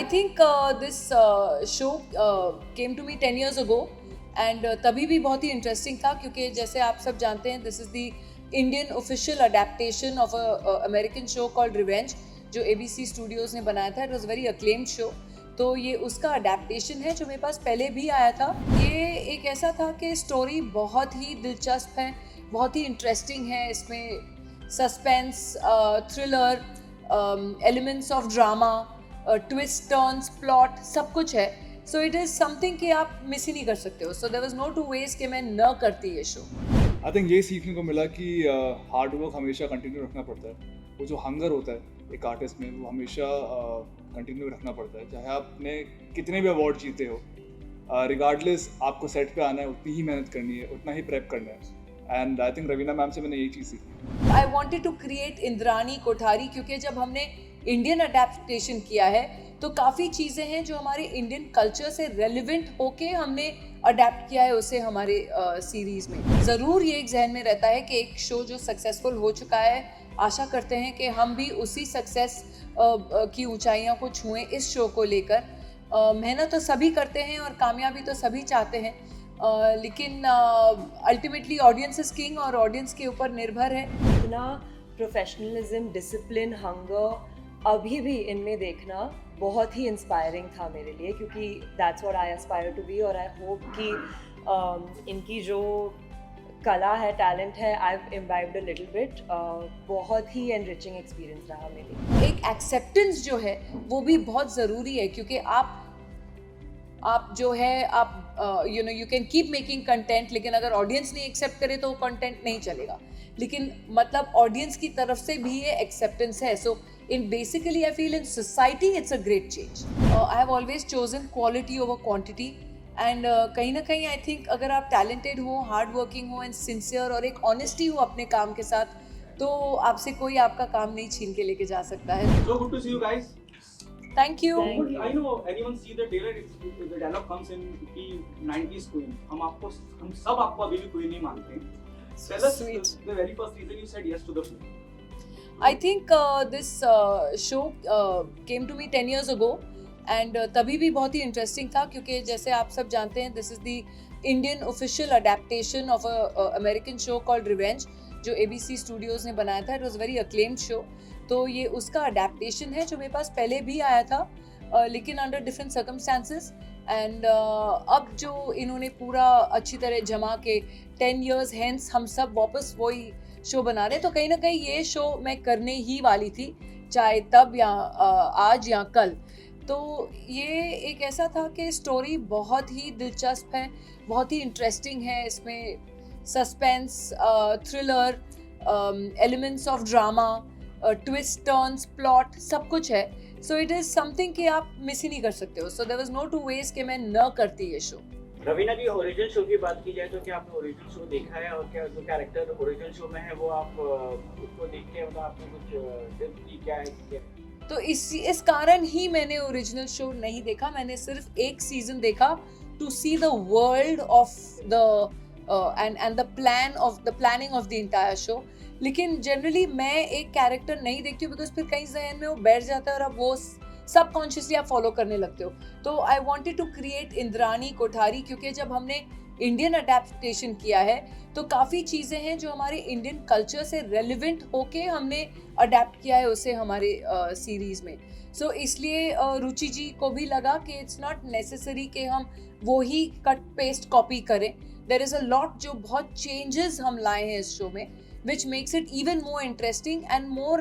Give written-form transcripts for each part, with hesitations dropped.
I think this show came to me 10 years ago and तभी भी बहुत ही interesting था क्योंकि जैसे आप सब जानते हैं this is the Indian official adaptation of a American show called revenge जो ABC स्टूडियोज़ ने बनाया था. It was very acclaimed show. तो ये उसका अडेप्टेशन है जो मेरे पास पहले भी आया था. ये एक ऐसा था कि स्टोरी बहुत ही दिलचस्प है, बहुत ही इंटरेस्टिंग है. इसमें suspense, thriller, elements of drama, twist, turns, plot सब कुछ है. सो इट इज़ समथिंग कि आप मिस ही नहीं कर सकते हो. So there was no to waste कि मैं न करती ये शो. आई थिंक ये सीखने को मिला कि हार्ड वर्क हमेशा कंटिन्यू रखना पड़ता है. वो जो हंगर होता है एक आर्टिस्ट में वो हमेशा कंटिन्यू रखना पड़ता है. चाहे आपने कितने भी अवार्ड जीते हो, रिगार्डलेस आपको सेट पे आना है, उतनी ही मेहनत करनी है, उतना ही प्रेप करना है. And I think Raveena ma'am से मैंने यही चीज़ सीखी. I wanted to create Indrani Kothari क्योंकि जब हमने इंडियन अडेप्टेशन किया है तो काफ़ी चीज़ें हैं जो हमारे इंडियन कल्चर से रेलिवेंट होके हमने अडेप्ट किया है उसे हमारे सीरीज़ में. ज़रूर ये एक जहन में रहता है कि एक शो जो सक्सेसफुल हो चुका है, आशा करते हैं कि हम भी उसी सक्सेस की ऊंचाइयों को छुएं इस शो को लेकर. मेहनत तो सभी करते हैं और कामयाबी तो सभी चाहते हैं, लेकिन अल्टीमेटली ऑडियंस इज किंग और ऑडियंस के ऊपर निर्भर है. इतना प्रोफेशनलिज्म, डिसिप्लिन, हंगर अभी भी इनमें देखना बहुत ही इंस्पायरिंग था मेरे लिए, क्योंकि that's what I aspire to be. और आई होप कि इनकी जो कला है, टैलेंट है, I have imbibed a little bit. बहुत ही एनरिचिंग एक्सपीरियंस रहा मेरे लिए. एक एक्सेप्टेंस जो है वो भी बहुत ज़रूरी है क्योंकि आप जो है आप you can keep making content, लेकिन अगर ऑडियंस नहीं एक्सेप्ट करे तो वो कंटेंट नहीं चलेगा. लेकिन मतलब ऑडियंस की तरफ से भी ये एक्सेप्टेंस है. So in basically I feel in society it's a great change. I have always chosen quality over quantity and कहीं ना कहीं आई थिंक अगर आप टैलेंटेड हो, हार्ड वर्किंग हो एंड सिंसियर और एक ऑनेस्टी हो अपने काम के साथ, तो आपसे कोई आपका काम नहीं छीन के लेके जा सकता है. So good to see you guys. Thank you. I know anyone see the trailer, the dialogue comes in कि 90s queen. हम सब आपको अभी भी queen नहीं मानते हैं. Tell us Sweet. the very first reason you said yes to the film. I think this show came to me 10 years ago and तभी भी बहुत ही इंटरेस्टिंग था क्योंकि जैसे आप सब जानते हैं this is the Indian official adaptation of a American show called revenge जो ABC स्टूडियोज़ ने बनाया था. It was very acclaimed show. तो ये उसका अडेप्टेशन है जो मेरे पास पहले भी आया था, लेकिन अंडर डिफरेंट सर्कमस्टांसेस. एंड अब जो इन्होंने पूरा अच्छी तरह जमा के 10 years हेंस हम सब वापस वही शो बना रहे हैं. तो कहीं ना कहीं ये शो मैं करने ही वाली थी, चाहे तब या आज या कल. तो ये एक ऐसा था कि स्टोरी बहुत ही दिलचस्प है, बहुत ही इंटरेस्टिंग है. इसमें suspense, thriller, elements of drama, twist, turns, plot सब कुछ है. सो इट इज़ समथिंग कि आप मिस ही नहीं कर सकते हो. So there was no to waste कि मैं न करती ये show. Raveena ji, original show की बात की जाए तो क्या आपने ओरिजिनल शो देखा है और क्या जो कैरेक्टर ओरिजिनल शो में है वो आप उसको देख के मतलब आपने कुछ टिप्स दी क्या है? तो इस कारण ही मैंने ओरिजिनल शो नहीं देखा. मैंने सिर्फ एक सीजन देखा to see the world of the end the planning of the entire show. लेकिन जनरली मैं एक कैरेक्टर नहीं देखती हूँ बिकॉज फिर कहीं जहन में वो बैठ जाता है और अब वो सबकॉन्शियसली आप फॉलो करने लगते हो. तो I wanted to create Indrani Kothari क्योंकि जब हमने इंडियन अडेप्टेशन किया है तो काफ़ी चीज़ें हैं जो हमारे इंडियन कल्चर से रेलिवेंट होके हमने अडेप्ट किया है उसे हमारे सीरीज़ में. सो इसलिए रुचि जी को भी लगा कि इट्स नॉट नेसेसरी कि हम वो ही कट पेस्ट कॉपी करें. देयर इज़ अ लॉट जो बहुत चेंजेस हम लाए हैं इस शो में which makes it even more interesting and more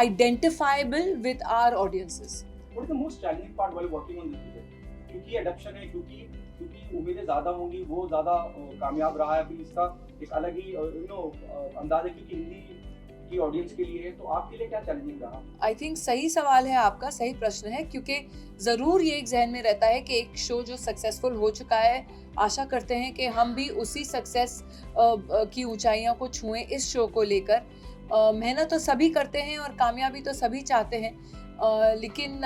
identifiable with our audiences. What is the most challenging part while working on this project? क्योंकि adaption है, क्योंकि उम्मीदें ज़्यादा होंगी, वो ज़्यादा कामयाब रहा है. फिर इसका एक अलग ही अंदाज है क्योंकि हिंदी की ऑडियंस के लिए है. तो आपके लिए क्या चैलेंजिंग रहा? आई थिंक सही सवाल है आपका, सही प्रश्न है क्योंकि ज़रूर ये एक जहन में रहता है कि एक शो जो सक्सेसफुल हो चुका है, आशा करते हैं कि हम भी उसी सक्सेस की ऊंचाइयों को छुएं इस शो को लेकर. मेहनत तो सभी करते हैं और कामयाबी तो सभी चाहते हैं, लेकिन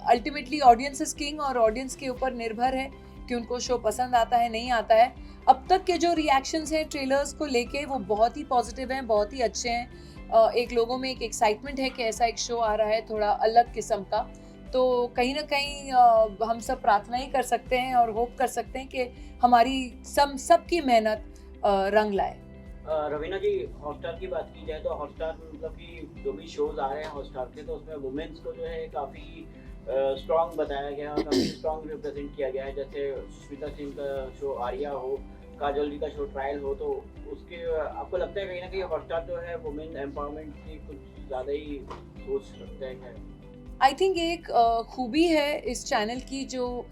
अल्टीमेटली ऑडियंस इज किंग और ऑडियंस के ऊपर निर्भर है कि उनको शो पसंद आता है नहीं आता है. अब तक के जो रिएक्शंस हैं ट्रेलर्स को लेके वो बहुत ही पॉजिटिव हैं, बहुत ही अच्छे हैं. एक लोगों में एक एक्साइटमेंट है कि ऐसा एक शो आ रहा है थोड़ा अलग किस्म का. तो कहीं ना कहीं हम सब प्रार्थना ही कर सकते हैं और होप कर सकते हैं कि हमारी सबकी मेहनत रंग लाए। रवीना जी, हॉटस्टार की बात की जाए तो हॉटस्टार में मतलब कि जो भी शोज आ रहे हैं हॉटस्टार के, तो उसमें वुमेन्स को जो है काफ़ी स्ट्रांग बताया गया है, काफ़ी स्ट्रांग रिप्रेजेंट किया गया है। जैसे सुष्मिता सिंह का शो आर्या हो, काजोल जी का शो ट्रायल हो, तो उसके आपको लगता है कहीं ना कहीं हॉटस्टार जो है वुमेन एम्पावरमेंट की कुछ ज़्यादा ही सोच रखता है? क्या आई थिंक एक खूबी है इस चैनल की जो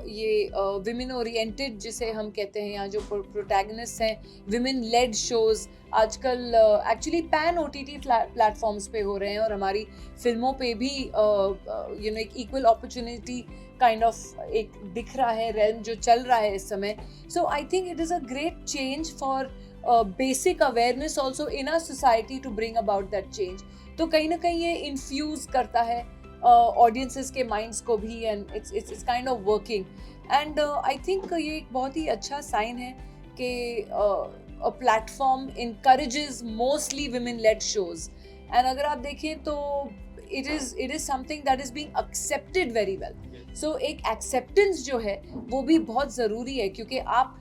ये विमेन ओरिएंटेड जिसे हम कहते हैं, या जो प्रोटैगनिस्ट हैं, विमेन लेड शोज आजकल एक्चुअली पैन ओटीटी प्लेटफॉर्म्स पे हो रहे हैं और हमारी फिल्मों पे भी एक इक्वल अपॉर्चुनिटी काइंड ऑफ एक दिख रहा है, रेल्म जो चल रहा है इस समय। So I think it is a great change for basic awareness also in our society to bring about that change. तो कहीं ना कहीं ये इन्फ्यूज करता है ऑडियंसेस के माइंड्स को भी, and it's kind of working. And I think ये एक बहुत ही अच्छा साइन है कि a platform encourages mostly women led shows. And अगर आप देखें तो it is something that is being accepted very well. So एक एक्सेप्टेंस जो है वो भी बहुत ज़रूरी है, क्योंकि आप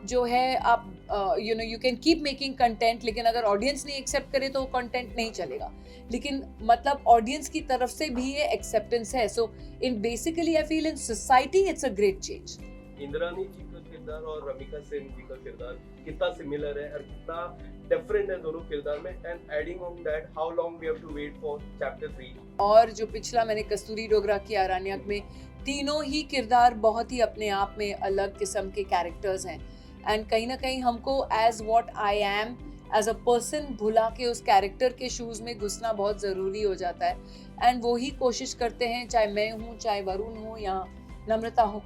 जो है आप you can keep making content, लेकिन अगर ऑडियंस नहीं एक्सेप्ट करे तो वो कंटेंट नहीं चलेगा। लेकिन मतलब ऑडियंस की तरफ से भी ये एक्सेप्टेंस है। So in basically I feel in society it's a great change. Indrani ji का किरदार और रमिका सेन जी का किरदार कितना सिमिलर है और कितना डिफरेंट है दोनों किरदार में, and adding on that how long we have to wait for chapter 3। और जो पिछला मैंने कस्तूरी डोगरा की आरण्यक में, तीनों ही किरदार बहुत ही अपने आप में अलग किस्म के कैरेक्टर्स हैं। एंड कहीं ना कहीं हमको as what I am as a person भुला के उस कैरेक्टर के शूज़ में घुसना बहुत ज़रूरी हो जाता है। एंड वो ही कोशिश करते हैं, चाहे मैं हूँ, चाहे वरुण हो या नम्रता हो,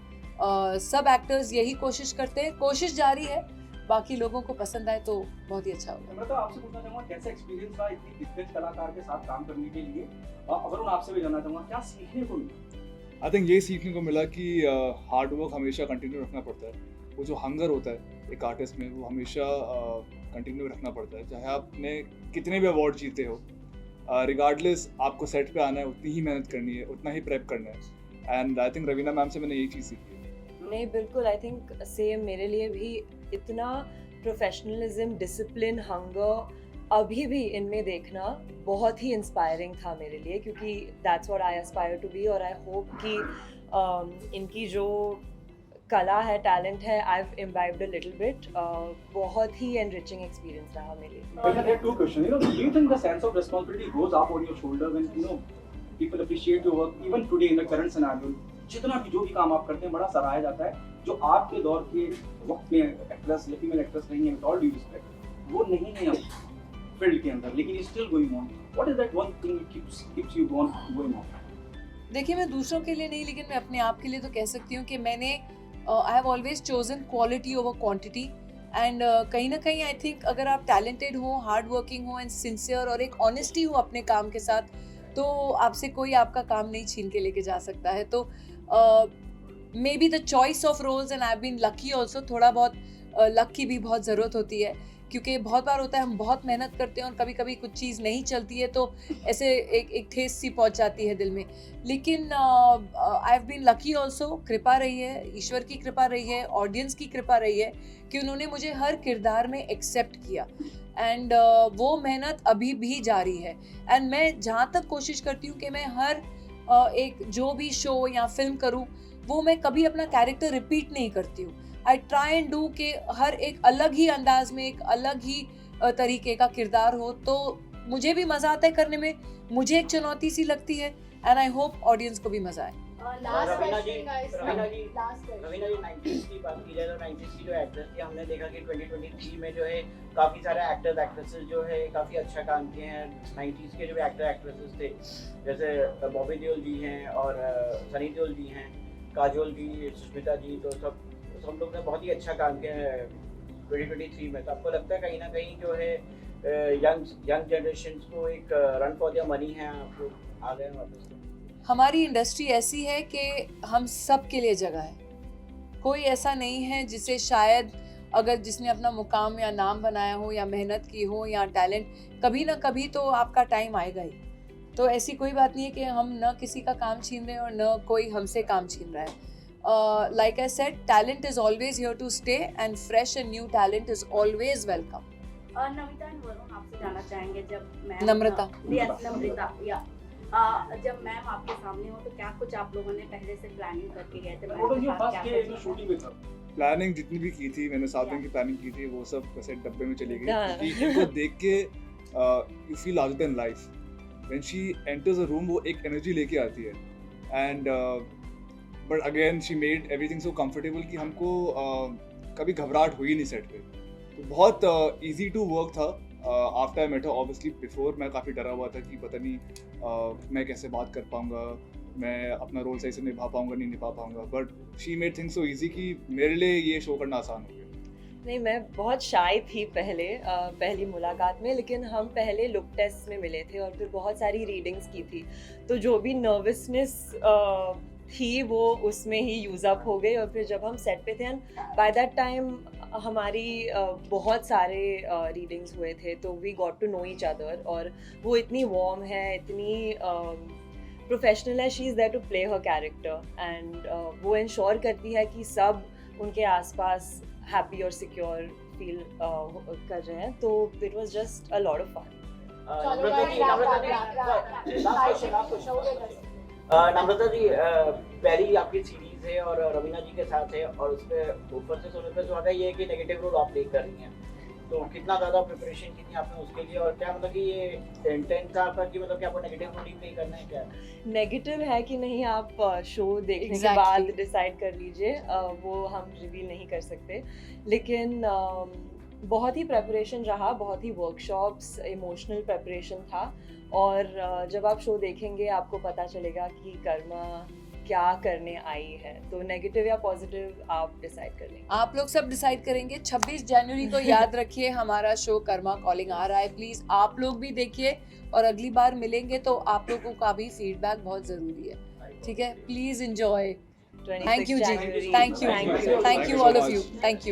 सब एक्टर्स यही कोशिश करते हैं। कोशिश जारी है, बाकी लोगों को पसंद आए तो बहुत ही अच्छा होगा। नम्रता, आपसे पूछना चाहूँगा कैसा एक्सपीरियंस रहा इतनी दिग्गज कलाकार के साथ काम करने के लिए? वरुण, आपसे भी जानना चाहूँगा क्या सीखने को मिला? आई थिंक ये सीखने को मिला कि हार्ड वर्क हमेशा कंटिन्यू रखना पड़ता है। वो जो हंगर होता है एक आर्टिस्ट में, वो हमेशा कंटिन्यू रखना पड़ता है। चाहे आपने कितने भी अवार्ड जीते हो, रिगार्डलेस आपको सेट पे आना है, उतनी ही मेहनत करनी है, उतना ही प्रेप करना है। And I think Raveena ma'am से मैंने यही चीज़ सीखी है। नहीं, बिल्कुल, आई थिंक सेम मेरे लिए भी इतना प्रोफेशनलिज्म, डिसिप्लिन, हंगर अभी भी इनमें देखना बहुत ही इंस्पायरिंग था मेरे लिए, क्योंकि that's what I aspire to be. और आई होप कि इनकी जो कला है, टैलेंट है, I have imbibed a little bit. बहुत ही एनरिचिंग एक्सपीरियंस रहा मेरे लिए। There are two questions. Do you think the sense of responsibility goes up on your shoulder when people appreciate your work even today in the current scenario? जितना भी जो भी काम आप करते हैं बड़ा सराहा जाता है, जो आपके दौर के वक्त में एक्ट्रेस या फीमेल एक्ट्रेस नहीं है, विद ऑल ड्यू रिस्पेक्ट, वो नहीं है फील्ड के अंदर, लेकिन still going on. What is that one thing keeps you going on? देखिए, मैं दूसरों के लिए नहीं, लेकिन मैं अपने आप के लिए तो कह सकती हूँ कि मैंने आई have always chosen quality over quantity. And कहीं ना कहीं आई थिंक अगर आप टैलेंटेड हो, हार्ड वर्किंग हो एंड सिंसियर और एक ऑनेस्टी हो अपने काम के साथ, तो आपसे कोई आपका काम नहीं छीन के लेके जा सकता है। तो maybe the choice of roles, and I have been lucky also. थोड़ा बहुत लक की भी बहुत ज़रूरत होती है, क्योंकि बहुत बार होता है हम बहुत मेहनत करते हैं और कभी कभी कुछ चीज़ नहीं चलती है, तो ऐसे एक ठेस सी पहुंच जाती है दिल में। लेकिन I have been lucky also. कृपा रही है, ईश्वर की कृपा रही है, ऑडियंस की कृपा रही है कि उन्होंने मुझे हर किरदार में एक्सेप्ट किया। एंड वो मेहनत अभी भी जारी है। एंड मैं जहाँ तक कोशिश करती हूँ कि मैं हर एक जो भी शो या फिल्म करूँ, वो मैं कभी अपना कैरेक्टर रिपीट नहीं करती हूँ। आई ट्राई एंड डू के हर एक अलग ही अंदाज में, एक अलग ही तरीके का किरदार हो, तो मुझे भी मज़ा आता है करने में, मुझे एक चुनौती सी लगती है। एंड आई होप ऑडियंस को भी मज़ा आए। रवीना जी 90s की बात की जाए तो 90s की जो एक्ट्रेस थी, हमने देखा कि 2023 में जो है काफ़ी सारे एक्टर्स एक्ट्रेसेस जो है काफ़ी अच्छा काम किए हैं। 90s के जो एक्टर एक्ट्रेसेस थे, जैसे बॉबी देओल जी हैं और सनी देओल जी हैं, काजोल जी, सुष्मिता जी, तो सब लोग ने बहुत ही अच्छा काम किया है 2023 में। तो आपको लगता है कहीं ना कहीं जो है यंग जनरेशन को एक रन फॉर दियर मनी है, आपको आ गए वापस? हमारी इंडस्ट्री ऐसी है कि हम सब के लिए जगह है। कोई ऐसा नहीं है जिसे शायद अगर जिसने अपना मुकाम या नाम बनाया हो या मेहनत की हो या टैलेंट, कभी ना कभी तो आपका टाइम आएगा ही। तो ऐसी कोई बात नहीं है कि हम न किसी का काम छीन रहे हैं और न कोई हमसे काम छीन रहा है. Like I said, talent is always here to stay and fresh and new talent is always welcome. Namita and Varun आपसे जानना चाहेंगे जब मैम नम्रता. नम्रता या जब मैम आपके सामने हो तो क्या कुछ आप लोगों ने पहले से प्लानिंग करके गए थे? What was your मैम के first साथ day क्या in the कुछ shooting with her? प्लानिंग जितनी भी की थी मैंने 7 दिन की प्लानिंग की थी वो सब वैसे डब्बे में चली गई हाँ। क्योंकि इनको देख के you feel larger than life. When she enters a room वो एक एनर्जी लेके आती है and but again she made everything so comfortable कि हमको कभी घबराहट हुई नहीं सेट पे. तो बहुत इजी टू वर्क था. After I met her obviously before मैं काफ़ी डरा हुआ था कि पता नहीं मैं कैसे बात कर पाऊँगा, मैं अपना रोल सही से निभा पाऊँगा नहीं निभा पाऊँगा. But she made things so easy कि मेरे लिए ये शो करना आसान हो गया. नहीं, मैं बहुत शाय थी पहली मुलाकात में, लेकिन हम पहले लुक टेस्ट में मिले थे और फिर बहुत सारी रीडिंग्स की थी, तो जो भी नर्वसनेस थी वो उसमें ही यूज़ अप हो गई. और फिर जब हम सेट पे थे एंड बाय दैट टाइम हमारी बहुत सारे रीडिंग्स हुए थे, तो we got to know each other. और वो इतनी वार्म है, इतनी प्रोफेशनल है, she is there to play her character and वो इंश्योर करती है कि सब उनके आसपास हैप्पी और सिक्योर फील कर रहे हैं. तो it was just a lot of fun. Namrata ji पहली आपकी सीरीज है और रवीना जी के साथ है और उस पर ऊपर से सुनने पे जो आता है ये है कि नेगेटिव रोल आप प्ले कर रही हैं, तो कितना ज़्यादा प्रिपरेशन की थी आपने उसके लिए और क्या मतलब कि ये इंटेंट था आपका कि मतलब कि आपको नेगेटिव रोल ही प्ले करना है क्या? नेगेटिव है कि नहीं आप शो देखने के Exactly. बाद डिसाइड कर लीजिए. वो हम रिवील नहीं कर सकते, लेकिन बहुत ही प्रेपरेशन रहा, बहुत ही वर्कशॉप्स, इमोशनल प्रेपरेशन था. और जब आप शो देखेंगे आपको पता चलेगा कि कर्मा क्या करने आई है. तो नेगेटिव या पॉजिटिव आप डिसाइड कर लेंगे. आप लोग सब डिसाइड करेंगे. 26 जनवरी को याद रखिए हमारा शो कर्मा कॉलिंग आ रहा है. प्लीज आप लोग भी देखिए और अगली बार मिलेंगे तो आप लोगों का भी फीडबैक बहुत जरूरी है. ठीक है, प्लीज एंजॉय. 26 थैंक यू जी. January. Thank you. Thank you. Thank you so all of much. You. Thank you.